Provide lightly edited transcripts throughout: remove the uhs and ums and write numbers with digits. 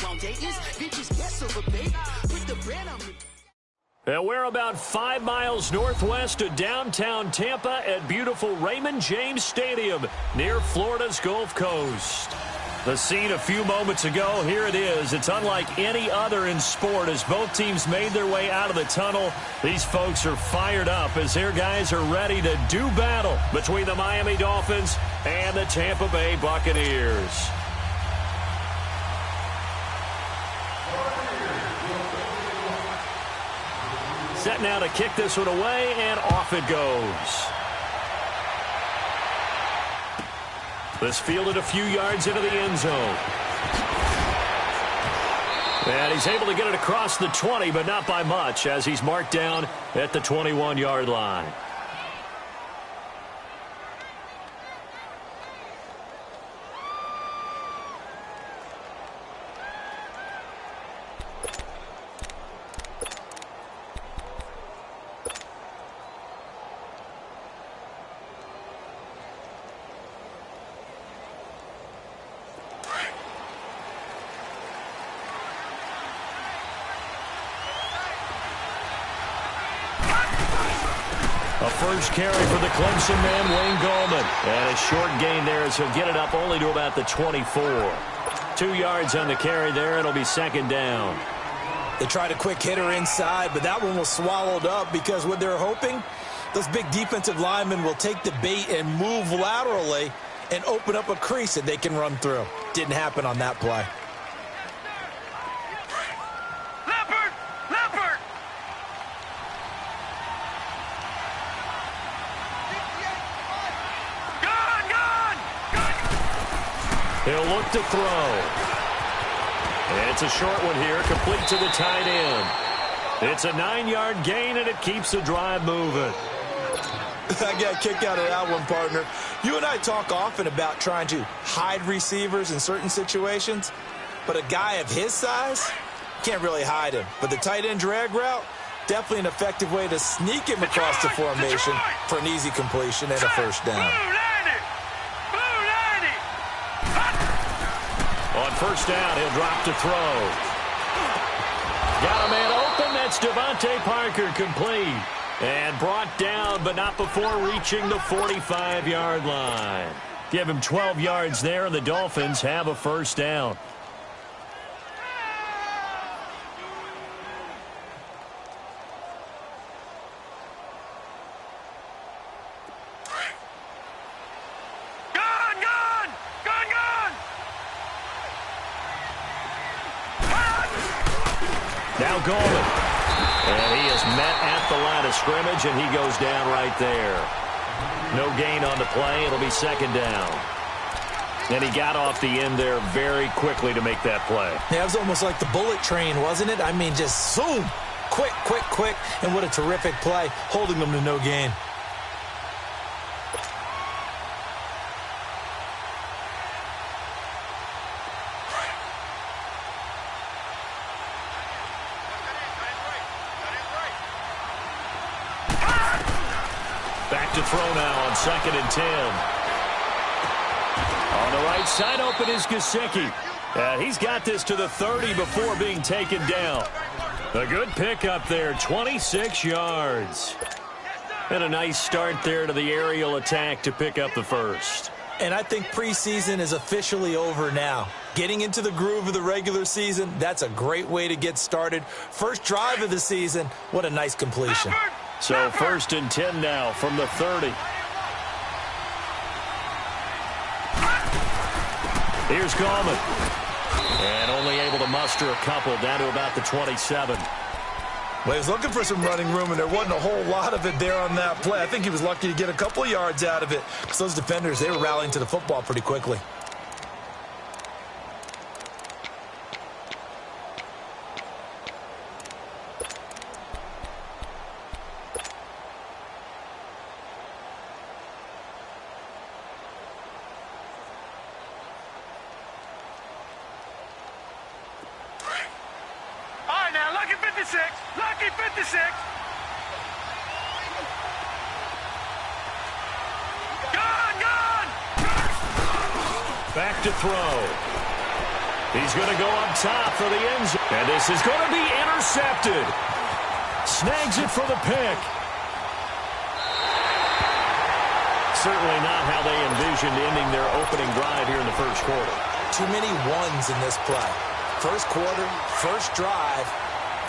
around Dayton's. Bitches guess over bait. Put the brand on me. And we're about 5 miles northwest of downtown Tampa at beautiful Raymond James Stadium near Florida's Gulf Coast. The scene a few moments ago, here it is. It's unlike any other in sport as both teams made their way out of the tunnel. These folks are fired up as their guys are ready to do battle between the Miami Dolphins and the Tampa Bay Buccaneers. Set now to kick this one away, and off it goes. This fielded a few yards into the end zone. And he's able to get it across the 20, but not by much, as he's marked down at the 21-yard line. A first carry for the Clemson man, Wayne Gallman. And a short gain there as he'll get it up only to about the 24. 2 yards on the carry there. It'll be second down. They tried a quick hitter inside, but that one was swallowed up because what they're hoping, those big defensive linemen will take the bait and move laterally and open up a crease that they can run through. Didn't happen on that play. He'll look to throw. It's a short one here, complete to the tight end. It's a 9-yard gain, and it keeps the drive moving. I got a kick out of that one, partner. You and I talk often about trying to hide receivers in certain situations, but a guy of his size can't really hide him. But the tight end drag route, definitely an effective way to sneak him across the formation for an easy completion and a first down. On first down, he'll drop to throw. Got a man open. That's Devontae Parker, complete. And brought down, but not before reaching the 45-yard line. Give him 12 yards there, and the Dolphins have a first down. Now Gallman. And he is met at the line of scrimmage, and he goes down right there. No gain on the play. It'll be second down. And he got off the end there very quickly to make that play. Yeah, it was almost like the bullet train, wasn't it? I mean, just zoom. Quick, quick, quick. And what a terrific play, holding them to no gain. Back to throw now on 2nd and 10. On the right side, open is Gesicki. He's got this to the 30 before being taken down. A good pickup there, 26 yards. And a nice start there to the aerial attack to pick up the first. And I think preseason is officially over now. Getting into the groove of the regular season, that's a great way to get started. First drive of the season, what a nice completion. So 1st and 10 now from the 30. Here's Gallman. And only able to muster a couple down to about the 27. Well, he was looking for some running room, and there wasn't a whole lot of it there on that play. I think he was lucky to get a couple of yards out of it because those defenders, they were rallying to the football pretty quickly. Lucky 56. Gone. Back to throw. He's going to go up top for the end zone. And this is going to be intercepted. Snags it for the pick. Certainly not how they envisioned ending their opening drive here in the first quarter. Too many ones in this play. First quarter, first drive,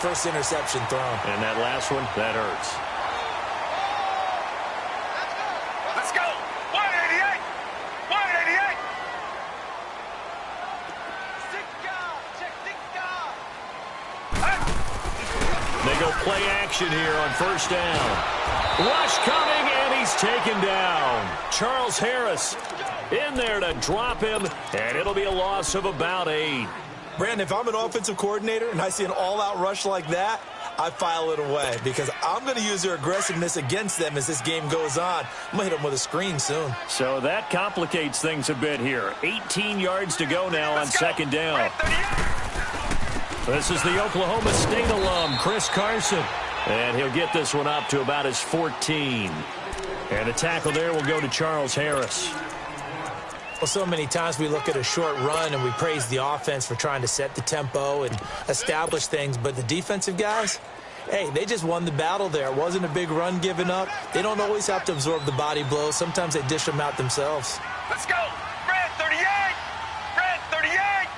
first interception thrown. And that last one, that hurts. Let's go. 188. 188. They go play action here on first down. Rush coming, and he's taken down. Charles Harris in there to drop him, and it'll be a loss of about 8. Brandon, if I'm an offensive coordinator and I see an all-out rush like that, I file it away because I'm going to use their aggressiveness against them as this game goes on. I'm going to hit them with a screen soon. So that complicates things a bit here. 18 yards to go now on second down. This is the Oklahoma State alum, Chris Carson. And he'll get this one up to about his 14. And a tackle there will go to Charles Harris. Well, so many times we look at a short run and we praise the offense for trying to set the tempo and establish things. But the defensive guys, hey, they just won the battle there. It wasn't a big run given up. They don't always have to absorb the body blows. Sometimes they dish them out themselves. Let's go. Red 38. Red 38.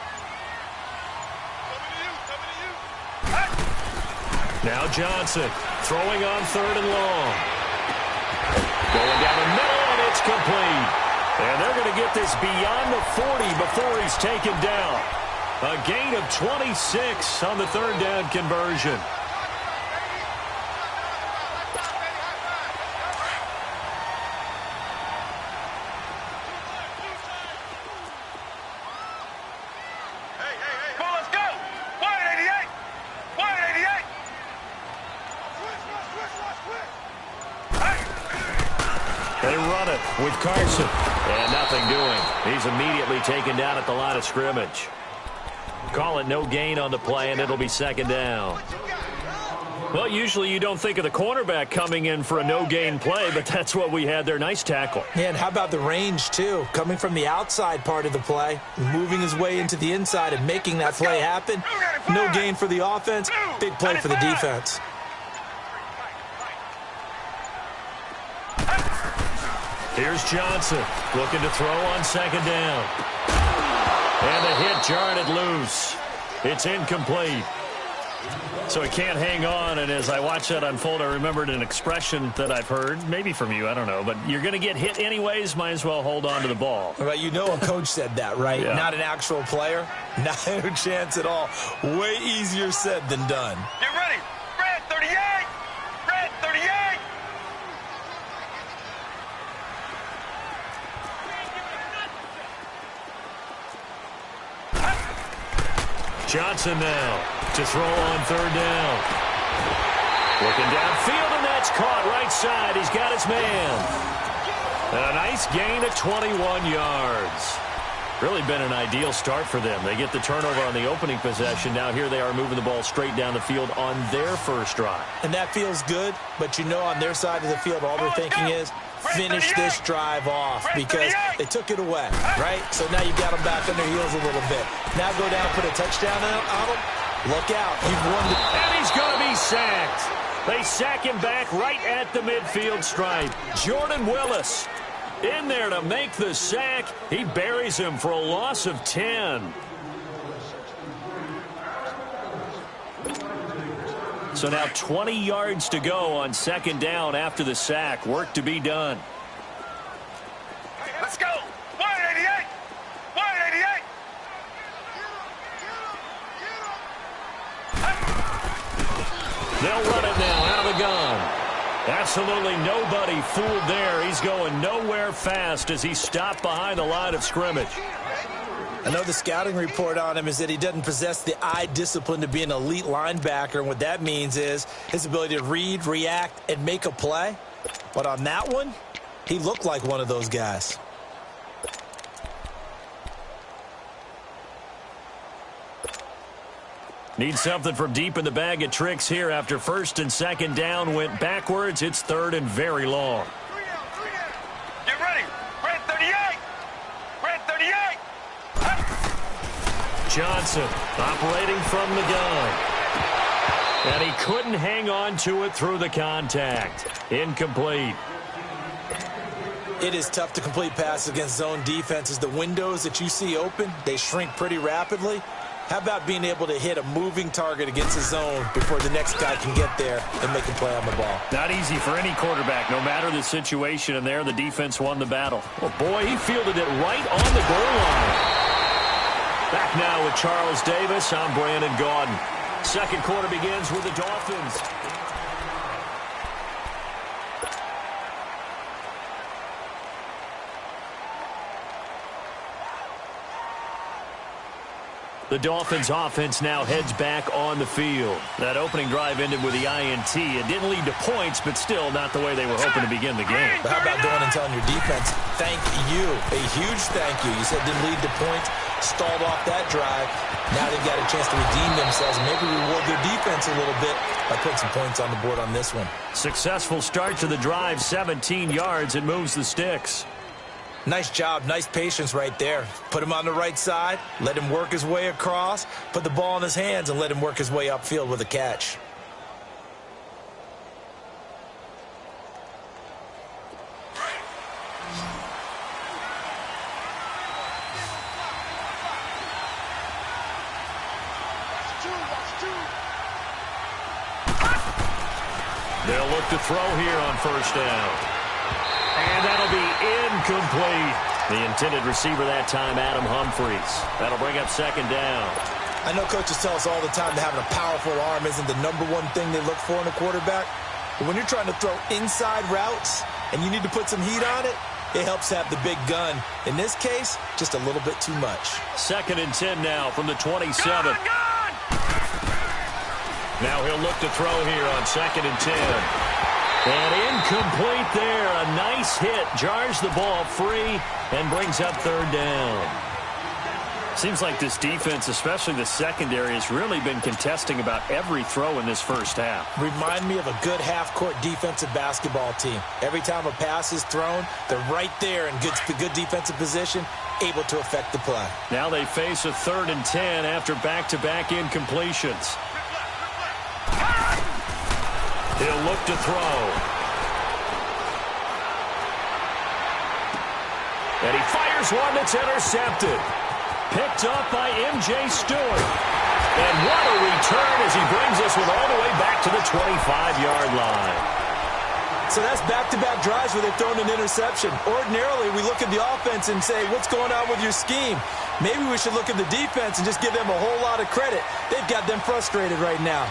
Now Johnson throwing on third and long. Going down the middle, and it's complete. And they're going to get this beyond the 40 before he's taken down. A gain of 26 on the third down conversion. They run it with Carson. And nothing doing. He's immediately taken down at the line of scrimmage. Call it no gain on the play, and it'll be second down. Well, usually you don't think of the cornerback coming in for a no-gain play, but that's what we had there. Nice tackle. Yeah, and how about the range, too? Coming from the outside part of the play, moving his way into the inside and making that play happen. No gain for the offense, big play for the defense. Here's Johnson looking to throw on second down. And the hit jarred it loose. It's incomplete. So he can't hang on, and as I watched that unfold, I remembered an expression that I've heard, maybe from you, I don't know, but you're going to get hit anyways, might as well hold on to the ball. Well, you know a coach said that, right? Yeah. Not an actual player. Not a chance at all. Way easier said than done. Get ready. Red 38. Red 38. Johnson now to throw on third down. Looking downfield, and that's caught right side. He's got his man. And a nice gain of 21 yards. Really been an ideal start for them. They get the turnover on the opening possession. Now here they are moving the ball straight down the field on their first drive. And that feels good, but you know on their side of the field, all they're thinking is finish this drive off because they took it away, right? So now you've got them back on their heels a little bit. Now go down, put a touchdown on them. Look out. You've won the... And he's going to be sacked. They sack him back right at the midfield stripe. Jordan Willis in there to make the sack. He buries him for a loss of 10. So now 20 yards to go on second down after the sack. Work to be done. Let's go. 188. 188. They'll run it now out of the gun. Absolutely nobody fooled there. He's going nowhere fast as he stopped behind the line of scrimmage. I know the scouting report on him is that he doesn't possess the eye discipline to be an elite linebacker. And what that means is his ability to read, react, and make a play. But on that one, he looked like one of those guys. Need something from deep in the bag of tricks here after first and second down went backwards. It's third and very long. Get ready. Red 38. Red 38. Johnson operating from the gun. And he couldn't hang on to it through the contact. Incomplete. It is tough to complete passes against zone defenses. The windows that you see open, they shrink pretty rapidly. How about being able to hit a moving target against a zone before the next guy can get there and make a play on the ball? Not easy for any quarterback, no matter the situation, and there the defense won the battle. Oh, boy, he fielded it right on the goal line. Back now with Charles Davis. I'm Brandon Gaudin. Second quarter begins with the Dolphins. The Dolphins offense now heads back on the field. That opening drive ended with the INT. It didn't lead to points, but still not the way they were hoping to begin the game. But how about going and telling your defense, thank you, a huge thank you. You said didn't lead to points, stalled off that drive. Now they've got a chance to redeem themselves and maybe reward their defense a little bit by putting some points on the board on this one. Successful start to the drive, 17 yards. It moves the sticks. Nice job, nice patience right there. Put him on the right side, let him work his way across, put the ball in his hands, and let him work his way upfield with a catch. They'll look to throw here on first down. And that'll be incomplete. The intended receiver that time, Adam Humphries. That'll bring up second down. I know coaches tell us all the time that having a powerful arm isn't the number one thing they look for in a quarterback. But when you're trying to throw inside routes and you need to put some heat on it, it helps have the big gun. In this case, just a little bit too much. Second and 10 now from the 27. Now he'll look to throw here on second and 10. And incomplete there. A nice hit. Jars the ball free and brings up third down. Seems like this defense, especially the secondary, has really been contesting about every throw in this first half. Remind me of a good half-court defensive basketball team. Every time a pass is thrown, they're right there in good defensive position, able to affect the play. Now they face a third and 10 after back-to-back incompletions. He'll look to throw. And he fires one that's intercepted. Picked up by M.J. Stewart. And what a return as he brings us all the way back to the 25-yard line. So that's back-to-back drives where they've thrown an interception. Ordinarily, we look at the offense and say, what's going on with your scheme? Maybe we should look at the defense and just give them a whole lot of credit. They've got them frustrated right now.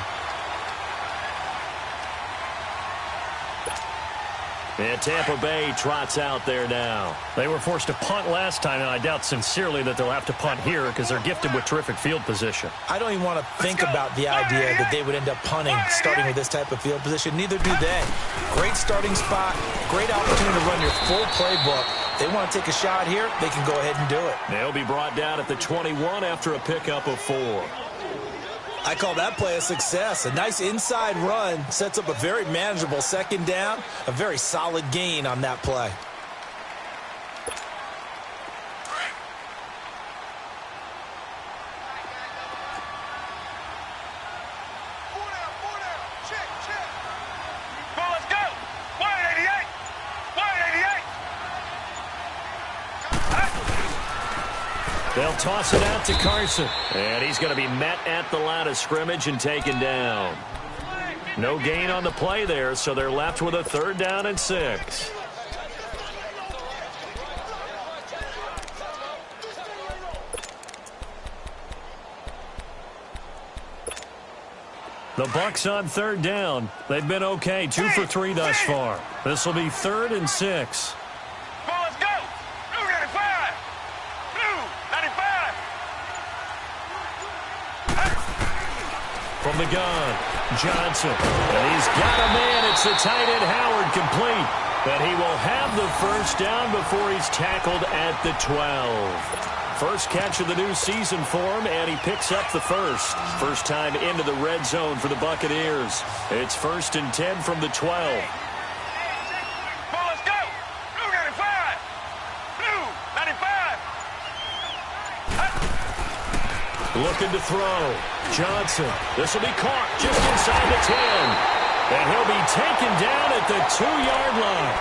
And Tampa Bay trots out there now. They were forced to punt last time, and I doubt sincerely that they'll have to punt here because they're gifted with terrific field position. I don't even want to think about the idea that they would end up punting starting with this type of field position. Neither do they. Great starting spot, great opportunity to run your full playbook. They want to take a shot here, they can go ahead and do it. They'll be brought down at the 21 after a pickup of 4. I call that play a success. A nice inside run sets up a very manageable second down, a very solid gain on that play. They'll toss it out to Carson. And he's going to be met at the line of scrimmage and taken down. No gain on the play there, so they're left with a third down and 6. The Bucs on third down. They've been okay, 2 for 3 thus far. This will be 3rd and 6. From the gun, Johnson. And he's got a man. It's the tight end, Howard, complete. But he will have the first down before he's tackled at the 12. First catch of the new season for him, and he picks up the first. First time into the red zone for the Buccaneers. It's 1st and 10 from the 12. Looking to throw. Johnson. This will be caught just inside the 10. And he'll be taken down at the 2-yard line.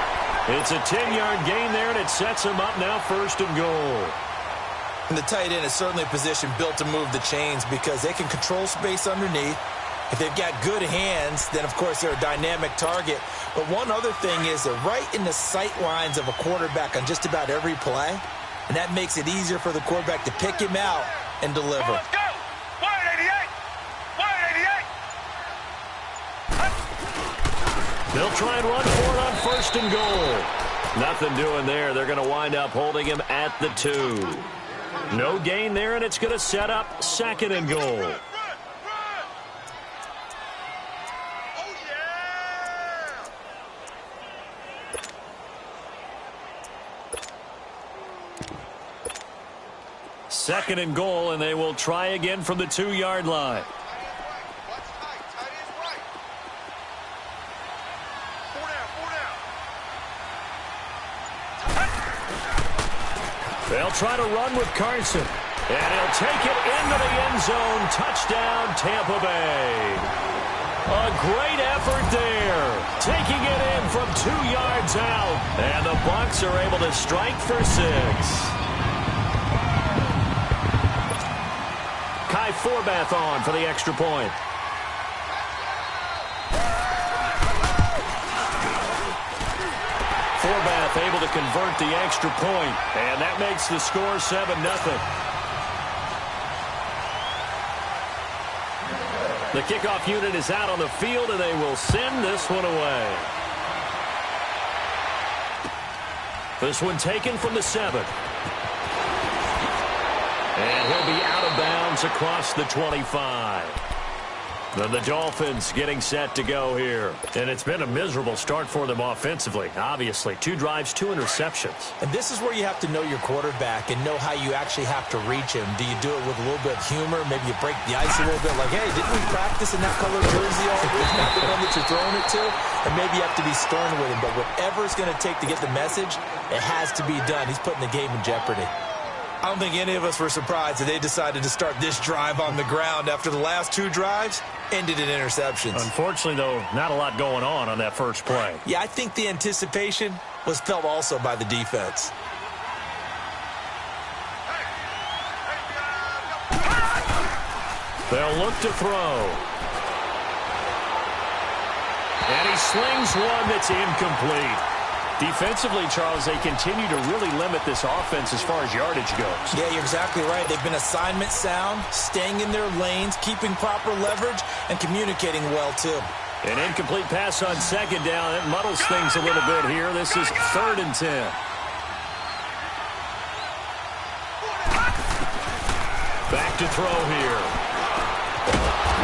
It's a 10-yard gain there, and it sets him up now 1st and goal. And the tight end is certainly a position built to move the chains because they can control space underneath. If they've got good hands, then, of course, they're a dynamic target. But one other thing is they're right in the sight lines of a quarterback on just about every play, and that makes it easier for the quarterback to pick him out and deliver. Let's go! 188! 188! They'll try and run for it on 1st and goal. Nothing doing there. They're going to wind up holding him at the 2. No gain there, and it's going to set up 2nd and goal. Second and goal, and they will try again from the 2-yard line. They'll try to run with Carson, and he'll take it into the end zone. Touchdown, Tampa Bay. A great effort there, taking it in from 2 yards out, and the Bucs are able to strike for 6. Kai Forbath on for the extra point. Forbath able to convert the extra point, and that makes the score 7-0. The kickoff unit is out on the field, and they will send this one away. This one taken from the 7. And he'll be out of bounds across the 25. Then the Dolphins getting set to go here. And it's been a miserable start for them offensively, obviously. 2 drives, 2 interceptions. And this is where you have to know your quarterback and know how you actually have to reach him. Do you do it with a little bit of humor? Maybe you break the ice a little bit, like, hey, didn't we practice in that color jersey all week? Not the one that you're throwing it to? And maybe you have to be stern with him. But whatever it's going to take to get the message, it has to be done. He's putting the game in jeopardy. I don't think any of us were surprised that they decided to start this drive on the ground after the last 2 drives ended in interceptions. Unfortunately, though, not a lot going on that first play. Yeah, I think the anticipation was felt also by the defense. They'll look to throw. And he slings one that's incomplete. Defensively, Charles, they continue to really limit this offense as far as yardage goes. Yeah, you're exactly right. They've been assignment sound, staying in their lanes, keeping proper leverage, and communicating well, too. An incomplete pass on 2nd down. It muddles things a little bit here. This is 3rd and 10. Back to throw here.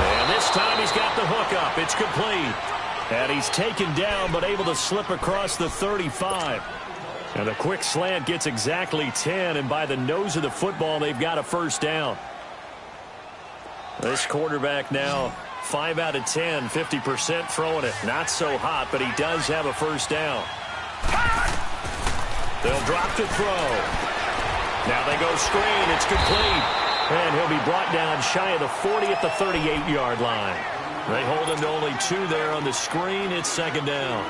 And this time he's got the hook up. It's complete. And he's taken down, but able to slip across the 35. And a quick slant gets exactly 10, and by the nose of the football, they've got a 1st down. This quarterback now 5 out of 10, 50% throwing it. Not so hot, but he does have a 1st down. They'll drop to throw. Now they go screen. It's complete. And he'll be brought down shy of the 40 at the 38-yard line. They hold him to only 2 there on the screen. It's 2nd down.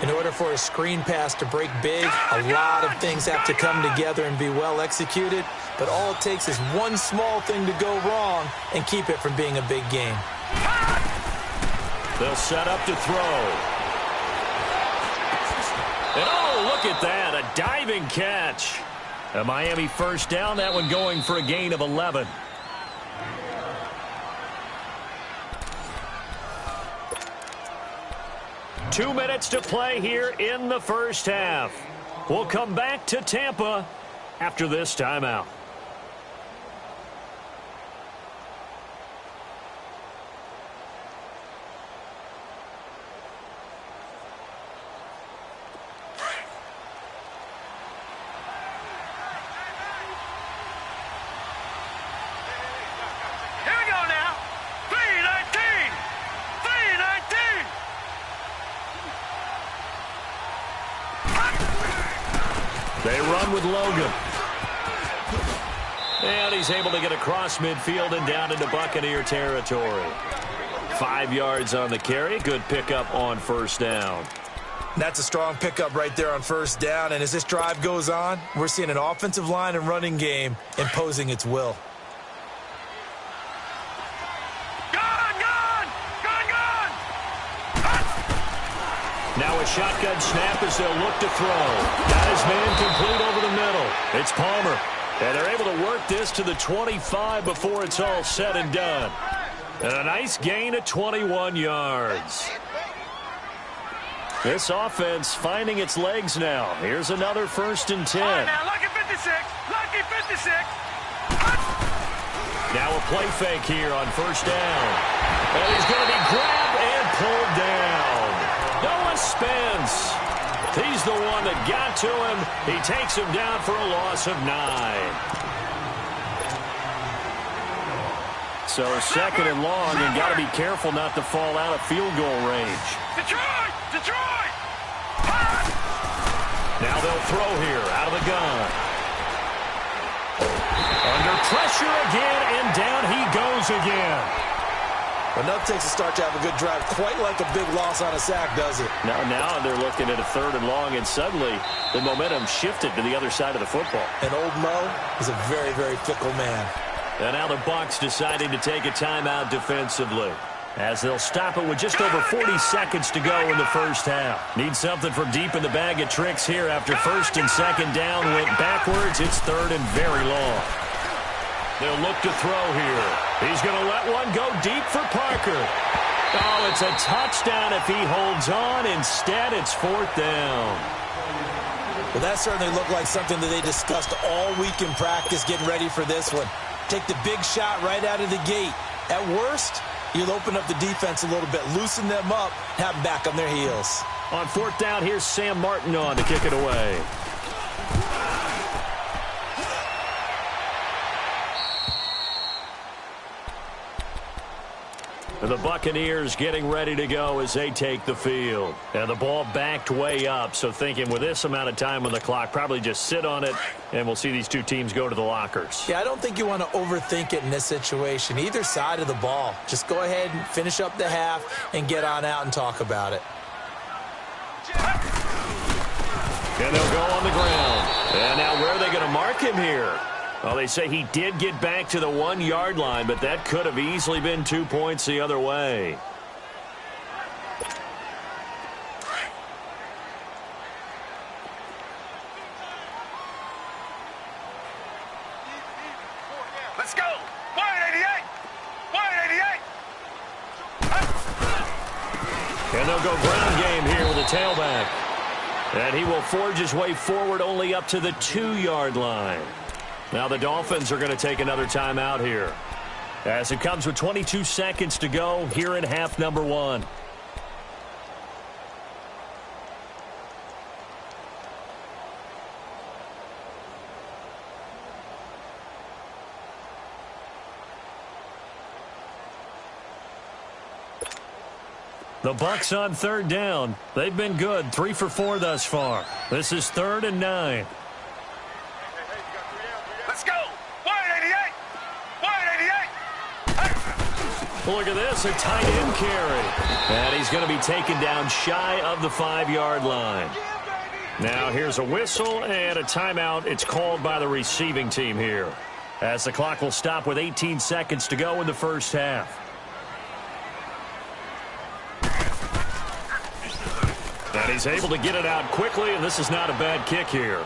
In order for a screen pass to break big, a lot of things have to come together and be well executed. But all it takes is one small thing to go wrong and keep it from being a big game. They'll set up to throw. And oh, look at that, a diving catch. A Miami 1st down, that one going for a gain of 11. Two minutes to play here in the first half. We'll come back to Tampa after this timeout. They run with Logan. And he's able to get across midfield and down into Buccaneer territory. 5 yards on the carry. Good pickup on first down. That's a strong pickup right there on first down. And as this drive goes on, we're seeing an offensive line and running game imposing its will. Now a shotgun snap as they'll look to throw. Got his man complete over the middle. It's Palmer. And they're able to work this to the 25 before it's all said and done. And a nice gain of 21 yards. This offense finding its legs now. Here's another 1st and 10. Now, lucky 56. Lucky 56. Now a play fake here on first down. And he's going to be grabbed and pulled down. Noah Spence. He's the one that got to him. He takes him down for a loss of 9. So 2nd and long, and got to be careful not to fall out of field goal range. Detroit! Detroit! Now they'll throw here out of the gun. Under pressure again, and down he goes again. Enough takes a start to have a good drive, quite like a big loss on a sack, does it? Now they're looking at a 3rd and long, and suddenly the momentum shifted to the other side of the football. And old Mo is a very, very fickle man. And now the Bucs deciding to take a timeout defensively, as they'll stop it with just over 40 seconds to go in the first half. Need something from deep in the bag of tricks here after 1st and 2nd down went backwards. It's 3rd and very long. They'll look to throw here. He's going to let one go deep for Parker. Oh, it's a touchdown if he holds on. Instead, it's 4th down. Well, that certainly looked like something that they discussed all week in practice getting ready for this one. Take the big shot right out of the gate. At worst, you'll open up the defense a little bit, loosen them up, have them back on their heels. On 4th down, here's Sam Martin on to kick it away. And the Buccaneers getting ready to go as they take the field. And the ball backed way up, so thinking with this amount of time on the clock, probably just sit on it, and we'll see these two teams go to the lockers. Yeah, I don't think you want to overthink it in this situation. Either side of the ball. Just go ahead and finish up the half and get on out and talk about it. And they'll go on the ground. And now where are they going to mark him here? Well, they say he did get back to the 1-yard line, but that could have easily been 2 points the other way. Let's go! 188! 188! And they'll go ground game here with a tailback. And he will forge his way forward only up to the 2-yard line. Now the Dolphins are going to take another timeout here, as it comes with 22 seconds to go here in half number 1. The Bucs on 3rd down. They've been good, 3 for 4 thus far. This is 3rd and 9. Look at this, a tight end carry. And he's going to be taken down shy of the 5-yard line. Now here's a whistle and a timeout. It's called by the receiving team here, as the clock will stop with 18 seconds to go in the first half. And he's able to get it out quickly, and this is not a bad kick here.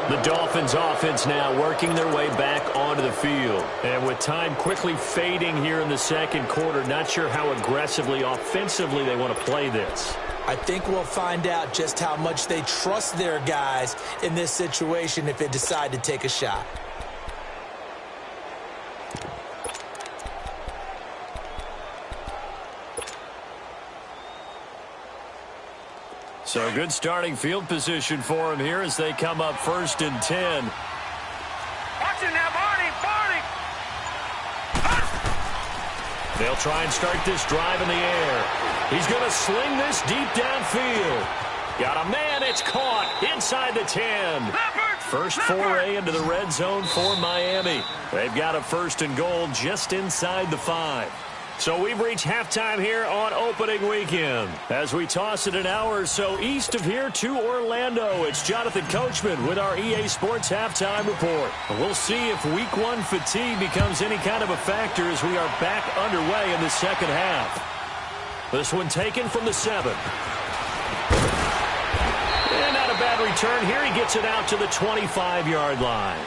The Dolphins offense now working their way back onto the field. And with time quickly fading here in the 2nd quarter, not sure how aggressively, offensively they want to play this. I think we'll find out just how much they trust their guys in this situation if they decide to take a shot. So good starting field position for him here as they come up 1st and 10. Watch it now, Barney! They'll try and start this drive in the air. He's going to sling this deep downfield. Got a man And it's caught inside the 10. First foray into the red zone for Miami. They've got a first and goal just inside the 5. So we've reached halftime here on opening weekend. As we toss it an hour or so east of here to Orlando, it's Jonathan Coachman with our EA Sports Halftime Report. We'll see if Week 1 fatigue becomes any kind of a factor as we are back underway in the second half. This one taken from the 7. And not a bad return here. He gets it out to the 25-yard line.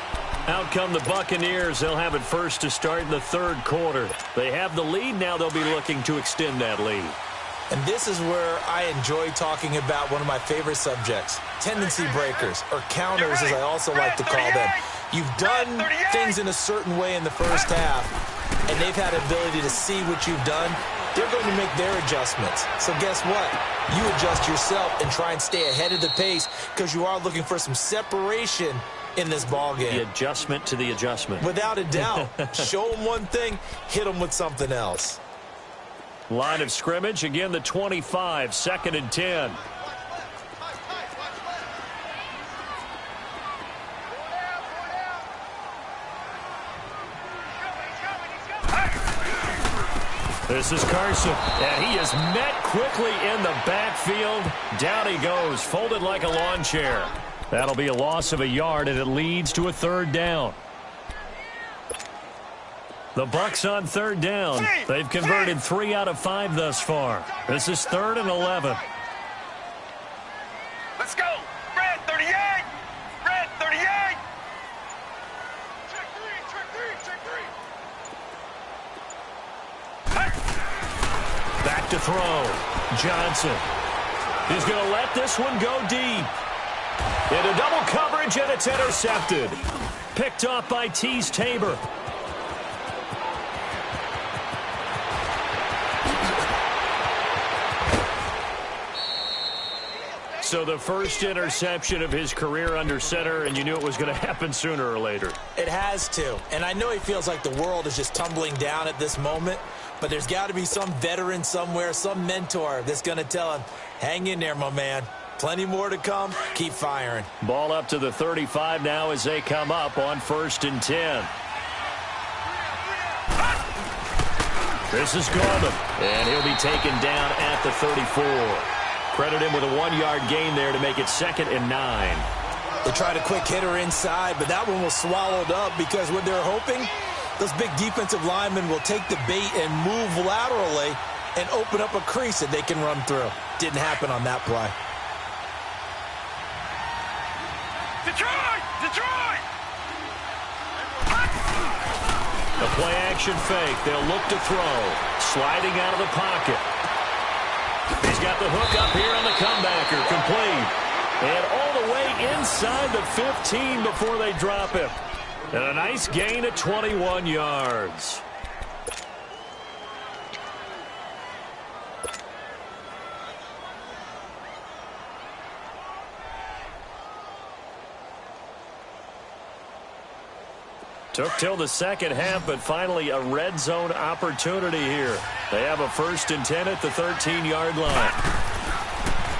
Out come the Buccaneers. They'll have it first to start in the third quarter. They have the lead. Now they'll be looking to extend that lead. And this is where I enjoy talking about one of my favorite subjects, tendency breakers, or counters as I also like to call them. You've done things in a certain way in the first half, and they've had the ability to see what you've done. They're going to make their adjustments. So guess what? You adjust yourself and try and stay ahead of the pace because you are looking for some separation in this ball game. The adjustment to the adjustment. Without a doubt. Show them one thing, hit them with something else. Line of scrimmage, again the 25, 2nd and 10. This is Carson, and he is met quickly in the backfield. Down he goes, folded like a lawn chair. That'll be a loss of a yard, and it leads to a third down. The Bucs on third down. They've converted 3 out of 5 thus far. This is 3rd and 11. Let's go. Red 38. Red 38. Check 3. Back to throw. Johnson. He's going to let this one go deep. Into double coverage, and it's intercepted. Picked off by Tease Tabor. So the first interception of his career under center, and you knew it was going to happen sooner or later. It has to. And I know he feels like the world is just tumbling down at this moment, but there's got to be some veteran somewhere, some mentor that's going to tell him, hang in there, my man. Plenty more to come. Keep firing. Ball up to the 35 now as they come up on 1st and 10. This is Gorman, and he'll be taken down at the 34. Credit him with a 1-yard gain there to make it 2nd and 9. They tried a quick hitter inside, but that one was swallowed up because what they're hoping, those big defensive linemen will take the bait and move laterally and open up a crease that they can run through. Didn't happen on that play. Detroit! Detroit! The play-action fake. They'll look to throw. Sliding out of the pocket. He's got the hook up here on the comebacker. Complete. And all the way inside the 15 before they drop him. And a nice gain of 21 yards. Took till the second half, but finally a red zone opportunity here. They have a 1st and 10 at the 13-yard line.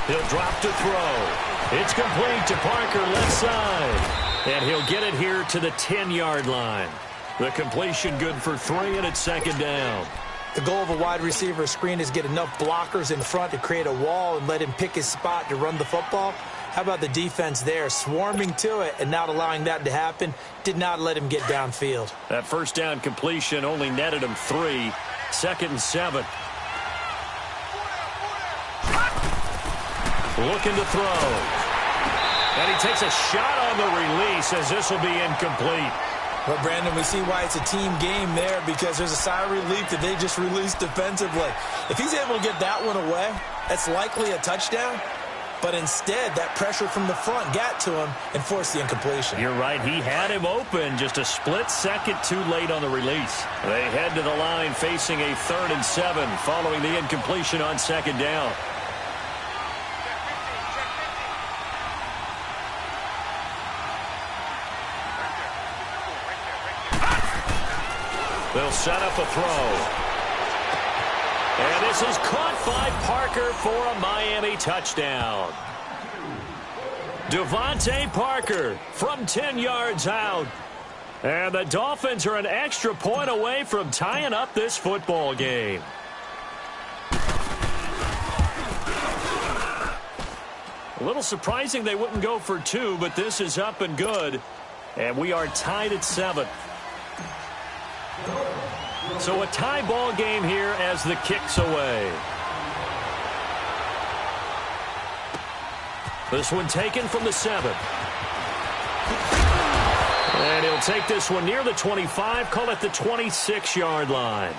He'll drop to throw. It's complete to Parker left side. And he'll get it here to the 10-yard line. The completion good for 3, and it's 2nd down. The goal of a wide receiver screen is get enough blockers in front to create a wall and let him pick his spot to run the football. How about the defense there, swarming to it and not allowing that to happen? Did not let him get downfield. That first down completion only netted him 3. 2nd and 7. Looking to throw. And he takes a shot on the release as this will be incomplete. Well, Brandon, we see why it's a team game there because there's a sigh of relief that they just released defensively. If he's able to get that one away, that's likely a touchdown. But instead, that pressure from the front got to him and forced the incompletion. You're right. He had him open, just a split second too late on the release. They head to the line facing a 3rd and 7 following the incompletion on 2nd down. They'll set up a throw. And this is caught by Parker for a Miami touchdown. Devontae Parker from 10 yards out. And the Dolphins are an extra point away from tying up this football game. A little surprising they wouldn't go for 2, but this is up and good. And we are tied at 7. So a tie ball game here as the kick's away. This one taken from the 7. And he'll take this one near the 25, call it the 26-yard line.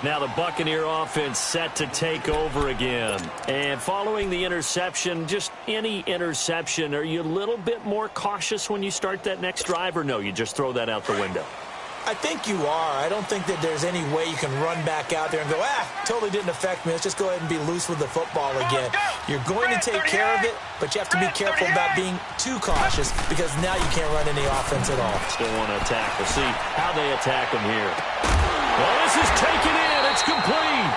Now the Buccaneer offense set to take over again. And following the interception, just any interception, are you a little bit more cautious when you start that next drive, or no, you just throw that out the window? I think you are. I don't think that there's any way you can run back out there and go, totally didn't affect me. Let's just go ahead and be loose with the football again. You're going to take care of it, but you have to be careful about being too cautious because now you can't run any offense at all. Still want to attack. We'll see how they attack them here. Well, this is taken in. It's complete.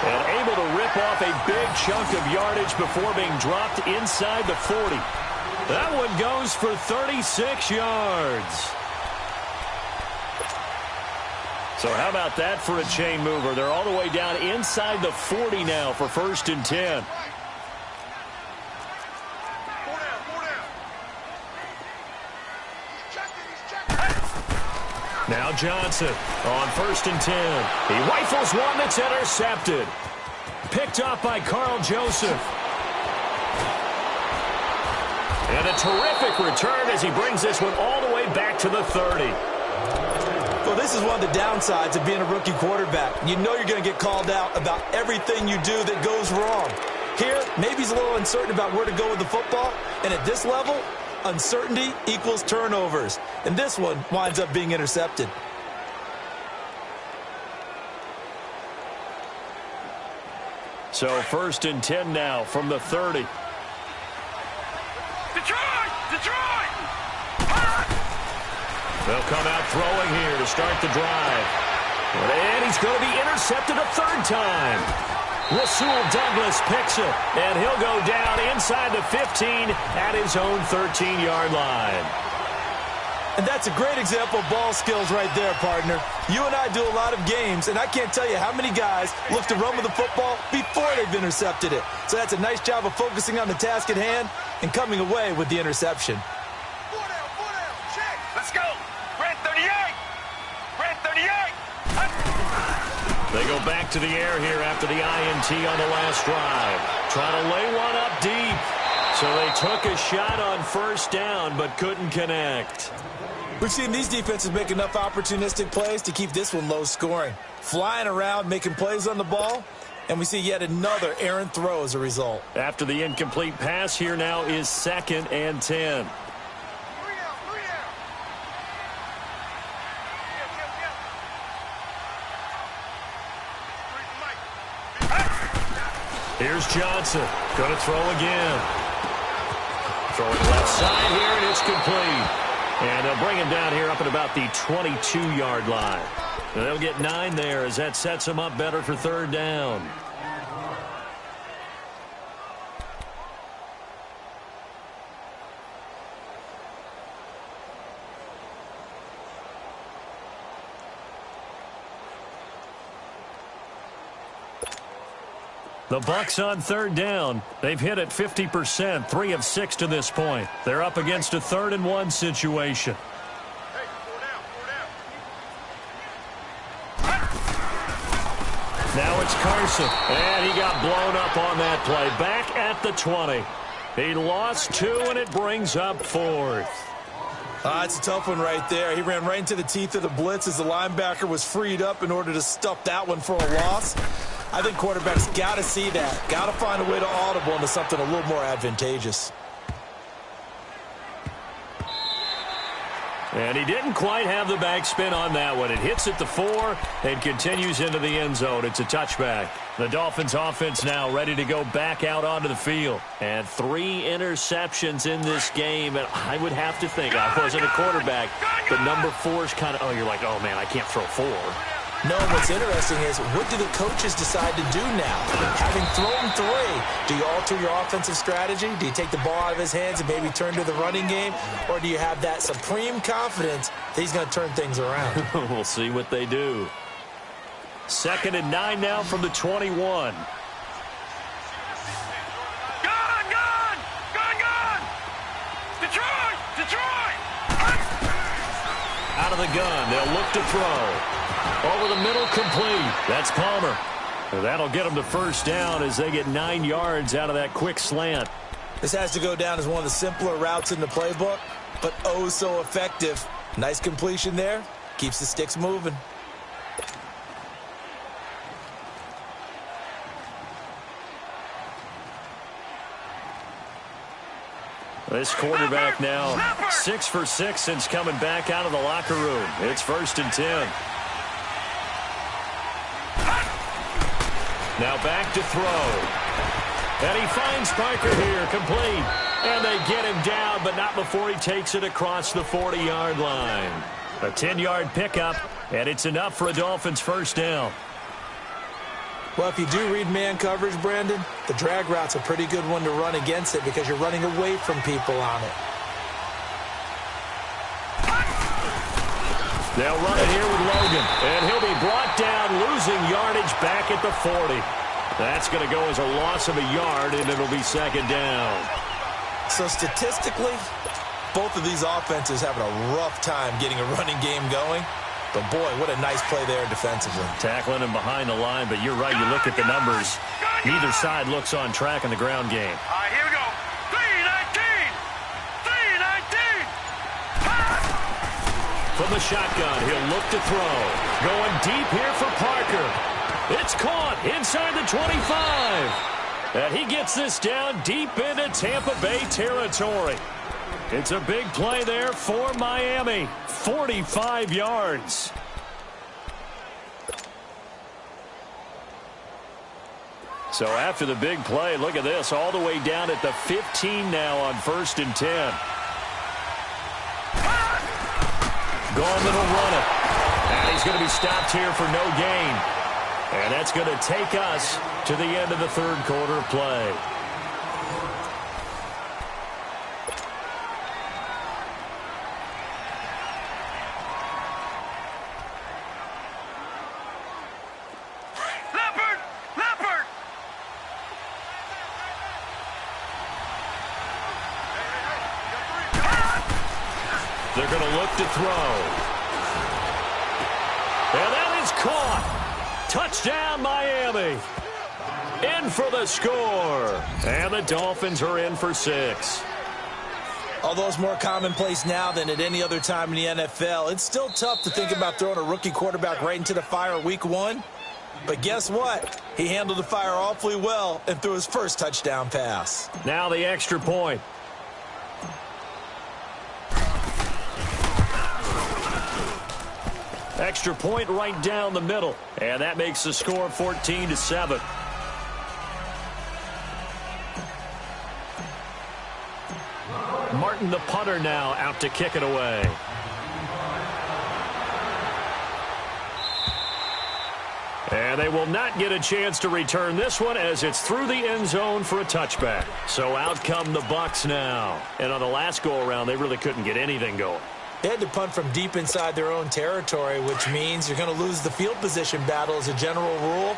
And able to rip off a big chunk of yardage before being dropped inside the 40. That one goes for 36 yards. So how about that for a chain mover? They're all the way down inside the 40 now for 1st and 10. Now Johnson on 1st and 10. He rifles one that's intercepted. Picked off by Carl Joseph. And a terrific return as he brings this one all the way back to the 30. Well, this is one of the downsides of being a rookie quarterback. You know you're going to get called out about everything you do that goes wrong. Here, maybe he's a little uncertain about where to go with the football. And at this level, uncertainty equals turnovers. And this one winds up being intercepted. So 1st and 10 now from the 30. Detroit! They'll come out throwing here to start the drive. And he's going to be intercepted a 3rd time. Rasul Douglas picks it, and he'll go down inside the 15 at his own 13-yard line. And that's a great example of ball skills right there, partner. You and I do a lot of games, and I can't tell you how many guys look to run with the football before they've intercepted it. So that's a nice job of focusing on the task at hand and coming away with the interception. Let's go. Red 38. Red 38. They go back to the air here after the INT on the last drive. Trying to lay one up deep. So they took a shot on 1st down, but couldn't connect. We've seen these defenses make enough opportunistic plays to keep this one low scoring. Flying around, making plays on the ball, and we see yet another errant throw as a result. After the incomplete pass, here now is 2nd and 10. Here's Johnson. Going to throw again. Throwing left side here, and it's complete. And they'll bring him down here up at about the 22-yard line. And they'll get 9 there as that sets them up better for 3rd down. The Bucs on 3rd down. They've hit it 50%, 3 of 6 to this point. They're up against a 3rd and 1 situation. Now it's Carson, and he got blown up on that play. Back at the 20. He lost 2, and it brings up 4th. It's a tough one right there. He ran right into the teeth of the blitz as the linebacker was freed up in order to stuff that one for a loss. I think quarterbacks got to see that. Got to find a way to audible into something a little more advantageous. And he didn't quite have the backspin on that one. It hits at the 4 and continues into the end zone. It's a touchback. The Dolphins offense now ready to go back out onto the field. And 3 interceptions in this game. And I would have to think, I wasn't a quarterback, but number 4 is kind of, you're like, oh, man, I can't throw 4. No, what's interesting is, what do the coaches decide to do now? Having thrown 3, do you alter your offensive strategy? Do you take the ball out of his hands and maybe turn to the running game? Or do you have that supreme confidence that he's going to turn things around? We'll see what they do. 2nd and 9 now from the 21. Out of the gun, they'll look to throw. Over the middle, complete. That's Palmer. That'll get them to first down as they get 9 yards out of that quick slant. This has to go down as one of the simpler routes in the playbook, but oh so effective. Nice completion there. Keeps the sticks moving. This quarterback now 6 for 6 since coming back out of the locker room. It's 1st and 10. Now back to throw. And he finds Parker here, complete. And they get him down, but not before he takes it across the 40-yard line. A 10-yard pickup, and it's enough for a Dolphins first down. Well, if you do read man coverage, Brandon, the drag route's a pretty good one to run against it because you're running away from people on it. They'll run it here with Logan, and he'll be brought down, losing yardage back at the 40. That's going to go as a loss of a yard, and it'll be 2nd down. So statistically, both of these offenses having a rough time getting a running game going. But, boy, what a nice play there defensively. Tackling him behind the line, but you're right. You look at the numbers. Neither side looks on track in the ground game. All right, here we go. 3-19. 3-19. From the shotgun, he'll look to throw. Going deep here for Parker. It's caught inside the 25. And he gets this down deep into Tampa Bay territory. It's a big play there for Miami. 45 yards. So after the big play, look at this, all the way down at the 15 now on 1st and 10. Gallman will run it. And he's going to be stopped here for no gain. And that's going to take us to the end of the 3rd quarter play. They're going to look to throw. And that is caught. Touchdown, Miami. In for the score. And the Dolphins are in for 6. Although it's more commonplace now than at any other time in the NFL, it's still tough to think about throwing a rookie quarterback right into the fire week 1. But guess what? He handled the fire awfully well and threw his first touchdown pass. Now the extra point. Extra point right down the middle. And that makes the score 14-7. Martin, the punter, now out to kick it away. And they will not get a chance to return this one as it's through the end zone for a touchback. So out come the Bucs now. And on the last go-around, they really couldn't get anything going. They had to punt from deep inside their own territory, which means you're going to lose the field position battle as a general rule.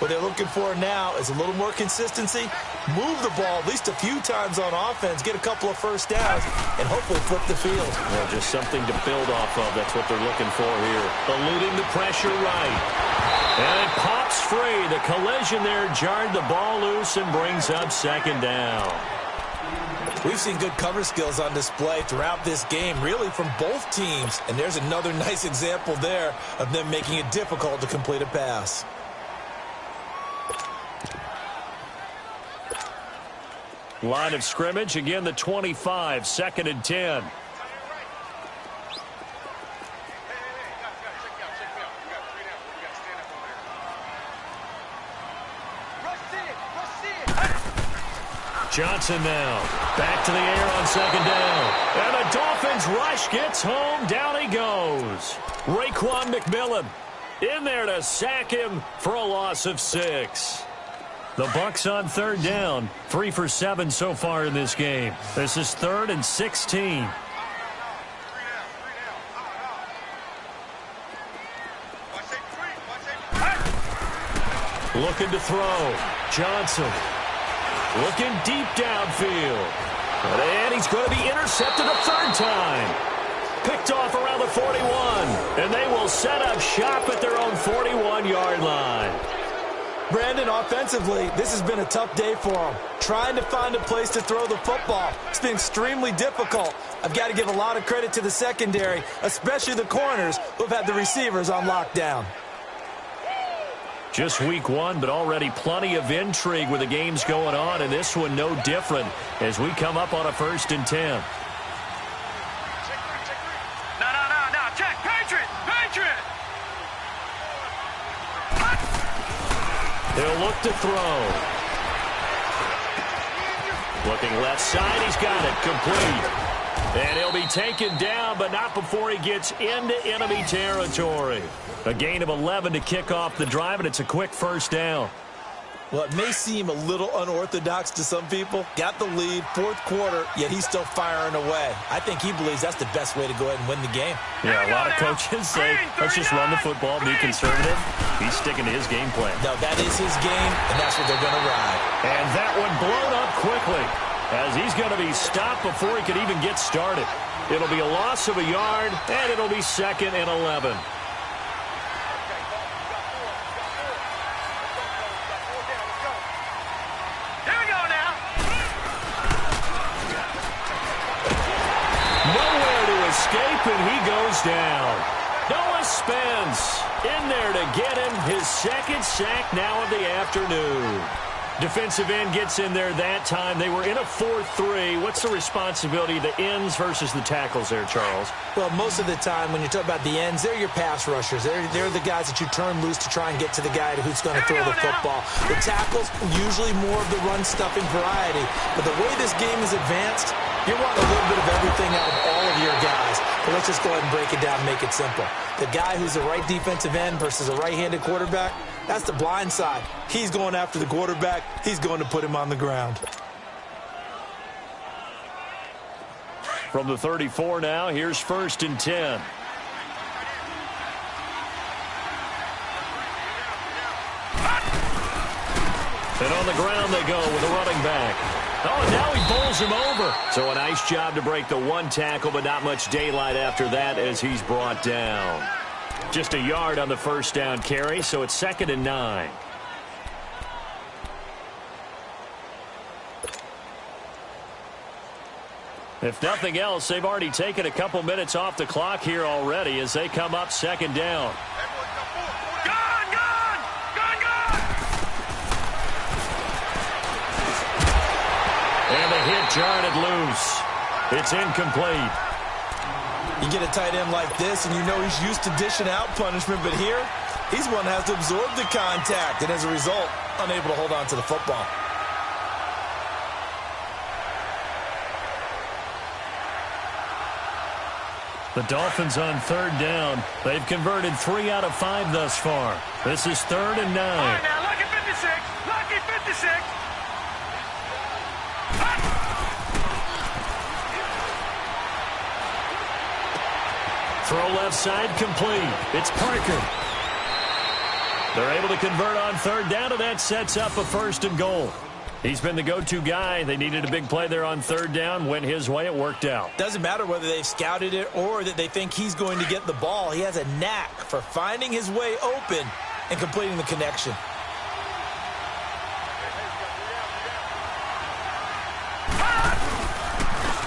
What they're looking for now is a little more consistency, move the ball at least a few times on offense, get a couple of first downs, and hopefully flip the field. Well, just something to build off of. That's what they're looking for here. Eluding the pressure right. And it pops free. The collision there jarred the ball loose and brings up 2nd down. We've seen good cover skills on display throughout this game, really from both teams. And there's another nice example there of them making it difficult to complete a pass. Line of scrimmage, again the 25, 2nd and 10. Johnson now back to the air on 2nd down. And the Dolphins rush gets home. Down he goes. Raekwon McMillan. in there to sack him for a loss of 6. The Bucs on third down, 3 for 7 so far in this game. This is 3rd and 16. Looking to throw. Johnson looking deep downfield. And he's going to be intercepted a 3rd time. Picked off around the 41. And they will set up shop at their own 41-yard line. Brandon, offensively, this has been a tough day for him. Trying to find a place to throw the football. It's been extremely difficult. I've got to give a lot of credit to the secondary, especially the corners who have had the receivers on lockdown. Just week 1, but already plenty of intrigue with the games going on, and this one no different as we come up on a 1st and 10. No. Check. Patriot. He'll look to throw. Looking left side. He's got it. Complete. And he'll be taken down, but not before he gets into enemy territory. A gain of 11 to kick off the drive, and it's a quick 1st down. Well, it may seem a little unorthodox to some people. Got the lead, 4th quarter, yet he's still firing away. I think he believes that's the best way to go ahead and win the game. Yeah, a lot of coaches say, let's just run the football, be conservative. He's sticking to his game plan. No, that is his game, and that's what they're going to ride. And that one blown up quickly as he's going to be stopped before he could even get started. It'll be a loss of a yard, and it'll be 2nd and 11. Escape, and he goes down. Noah Spence in there to get him his 2nd sack now of the afternoon. Defensive end gets in there that time. They were in a 4-3. What's the responsibility of the ends versus the tackles there, Charles? Well, most of the time when you talk about the ends, they're your pass rushers. They're the guys that you turn loose to try and get to the guy who's going to throw the football. The tackles, usually more of the run-stuffing variety. But the way this game is advanced, you're wanting a little bit of everything out of all of your guys. But let's just go ahead and break it down and make it simple. The guy who's the right defensive end versus a right-handed quarterback, that's the blind side. He's going after the quarterback. He's going to put him on the ground. From the 34 now, here's 1st and 10. And on the ground they go with a running back. Oh, and now he bowls him over. So a nice job to break the 1 tackle, but not much daylight after that as he's brought down. Just a yard on the 1st down carry, so it's 2nd and 9. If nothing else, they've already taken a couple minutes off the clock here already as they come up 2nd down. And the hit jarred it loose. It's incomplete. You get a tight end like this, and you know he's used to dishing out punishment, but here, he's one that has to absorb the contact, and as a result, unable to hold on to the football. The Dolphins on 3rd down. They've converted 3 out of 5 thus far. This is 3rd and 9. All right, now, lucky 56. Lucky 56. Throw left side complete. It's Parker. They're able to convert on 3rd down, and that sets up a 1st and goal. He's been the go-to guy. They needed a big play there on 3rd down. Went his way. It worked out. Doesn't matter whether they've scouted it or that they think he's going to get the ball. He has a knack for finding his way open and completing the connection.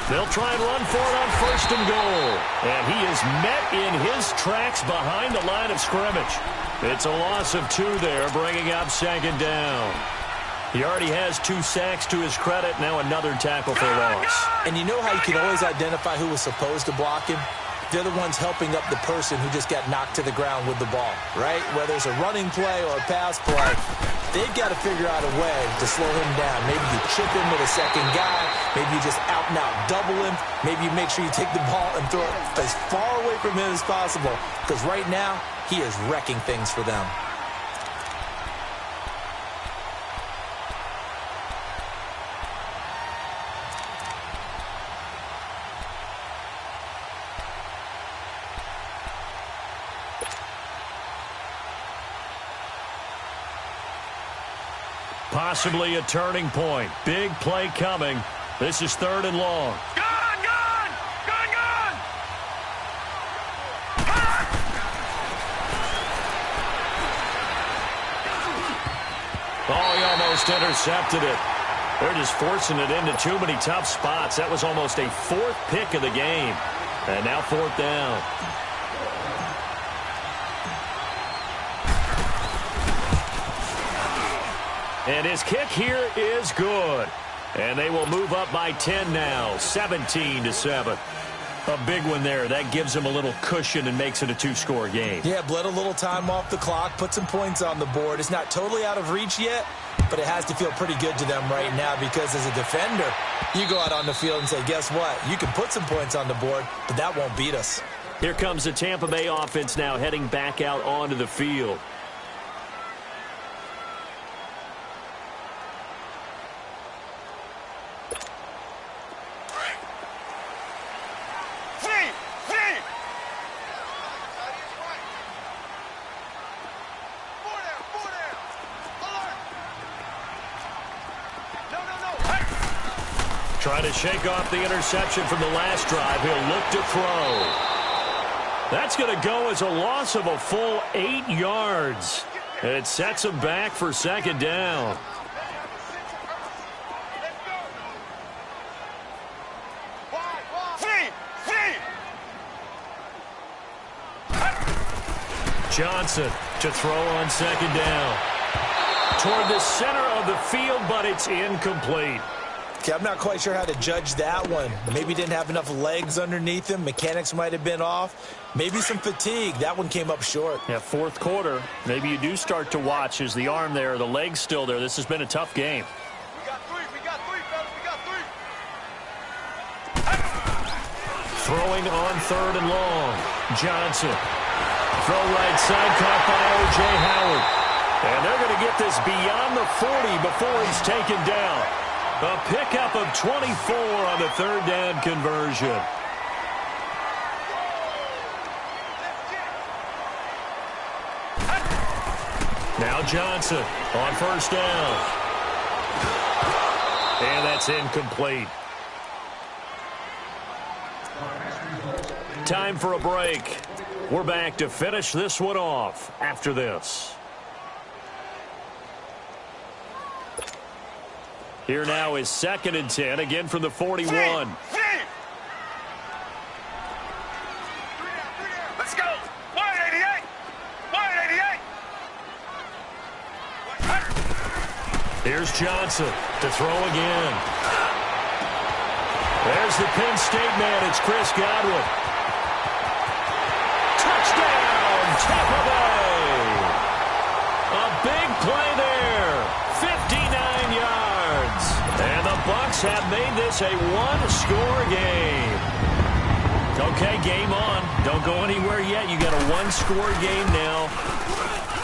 They'll try and run for it on 1st and goal. And he is met in his tracks behind the line of scrimmage. It's a loss of 2 there, bringing up 2nd down. He already has 2 sacks to his credit. Now another tackle for loss. And you know how you can always identify who was supposed to block him? They're the ones helping up the person who just got knocked to the ground with the ball, right? Whether it's a running play or a pass play, they've got to figure out a way to slow him down. Maybe you chip him with a second guy. Maybe you just out-and-out double him. Maybe you make sure you take the ball and throw it as far away from him as possible. Because right now, He is wrecking things for them. Possibly a turning point. Big play coming. This is 3rd and long. Gone! Gone! Gone! Gone! Oh, he almost intercepted it. They're just forcing it into too many tough spots. That was almost a 4th pick of the game. And now 4th down. And his kick here is good. And they will move up by 10 now, 17-7. A big one there. That gives them a little cushion and makes it a 2-score game. Yeah, bled a little time off the clock, put some points on the board. It's not totally out of reach yet, but it has to feel pretty good to them right now because as a defender, you go out on the field and say, guess what? You can put some points on the board, but that won't beat us. Here comes the Tampa Bay offense now heading back out onto the field. Trying to shake off the interception from the last drive. He'll look to throw. That's going to go as a loss of a full 8 yards. It sets him back for 2nd down. Johnson to throw on 2nd down. Toward the center of the field, but it's incomplete. Okay, I'm not quite sure how to judge that one. Maybe didn't have enough legs underneath him. Mechanics might have been off. Maybe some fatigue. That one came up short. Yeah, 4th quarter. Maybe you do start to watch as the arm there, the leg's still there. This has been a tough game. We got 3, fellas. We got 3. Throwing on 3rd and long. Johnson. Throw right side, caught by O.J. Howard. And they're going to get this beyond the 40 before he's taken down. A pickup of 24 on the 3rd down conversion. Now Johnson on 1st down. And that's incomplete. Time for a break. We're back to finish this one off after this. Here now is 2nd and 10, again from the 41. Let's go. 188. 188. Here's Johnson to throw again. There's the Penn State man. It's Chris Godwin. Touchdown, Tampa Bay. A big play there. 59 yards. And the Bucs have made this a 1-score game. Okay, game on. Don't go anywhere yet. You got a 1-score game now.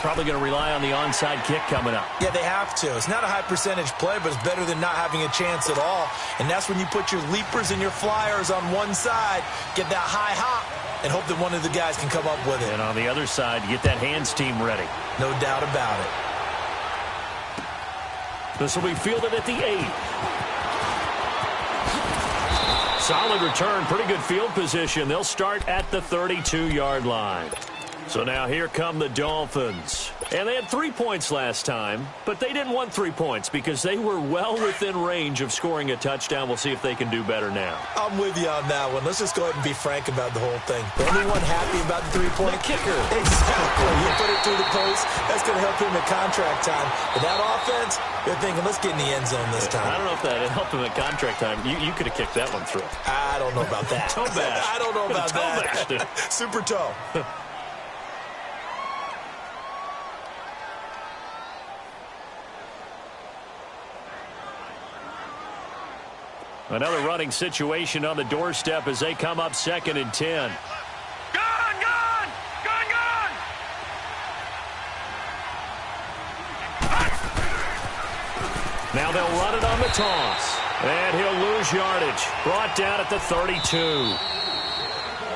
Probably going to rely on the onside kick coming up. Yeah, they have to. It's not a high percentage play, but it's better than not having a chance at all. And that's when you put your leapers and your flyers on one side, get that high hop, and hope that one of the guys can come up with it. And on the other side, you get that hands team ready. No doubt about it. This will be fielded at the 8. Solid return, pretty good field position. They'll start at the 32-yard line. So now here come the Dolphins. And they had 3 points last time, but they didn't want 3 points because they were well within range of scoring a touchdown. We'll see if they can do better now. I'm with you on that one. Let's just go ahead and be frank about the whole thing. The only one happy about the 3-point kicker. Exactly. You put it through the post. That's going to help him at contract time. But that offense, they're thinking, let's get in the end zone this time. I don't know if that helped him at contract time. You could have kicked that one through. I don't know about that. Toe bash. I don't know about that. Super toe. Another running situation on the doorstep as they come up 2nd and 10. Gone! Gone! Gone! Gone! Now they'll run it on the toss. And he'll lose yardage. Brought down at the 32.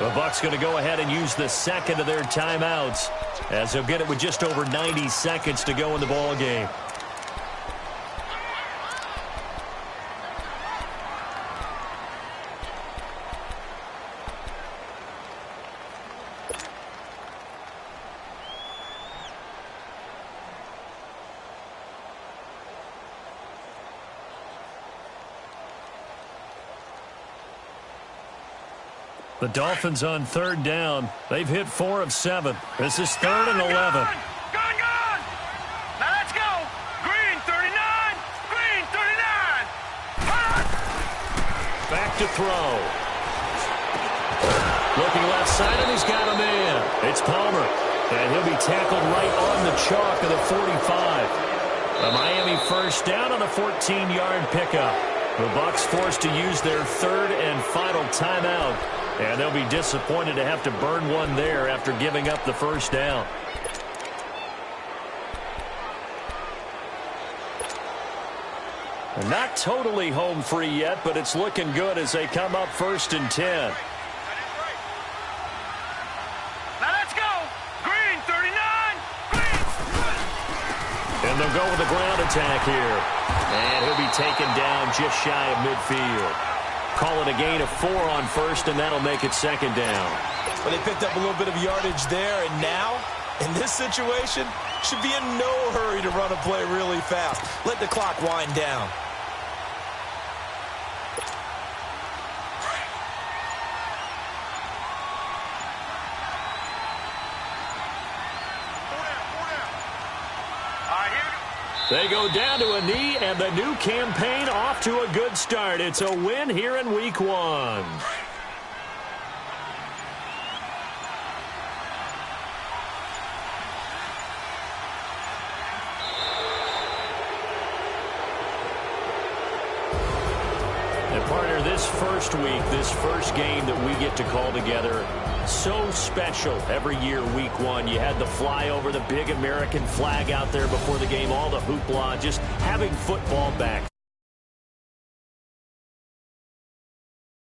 The Bucs going to go ahead and use the second of their timeouts as they'll get it with just over 90 seconds to go in the ball game. The Dolphins on third down. They've hit 4 of 7. This is third and 11. Gone! Now let's go! Green 39! Green 39! Back to throw. Looking left side, and he's got a man. It's Palmer. And he'll be tackled right on the chalk of the 45. A Miami first down on a 14-yard pickup. The Bucs forced to use their third and final timeout. And they'll be disappointed to have to burn one there after giving up the first down. And not totally home free yet, but it's looking good as they come up 1st and 10. Now let's go! Green 39! Green! And they'll go with a ground attack here. And he'll be taken down just shy of midfield. Call it a gain of 4 on first, and that'll make it second down. Well, they picked up a little bit of yardage there, and now, in this situation, should be in no hurry to run a play really fast. Let the clock wind down. They go down to a knee, and the new campaign off to a good start. It's a win here in Week 1. And partner, this first week, this first game that we get to call together, so special every year, Week 1. You had the flyover, the big American flag out there before the game, all the hoopla, just having football back.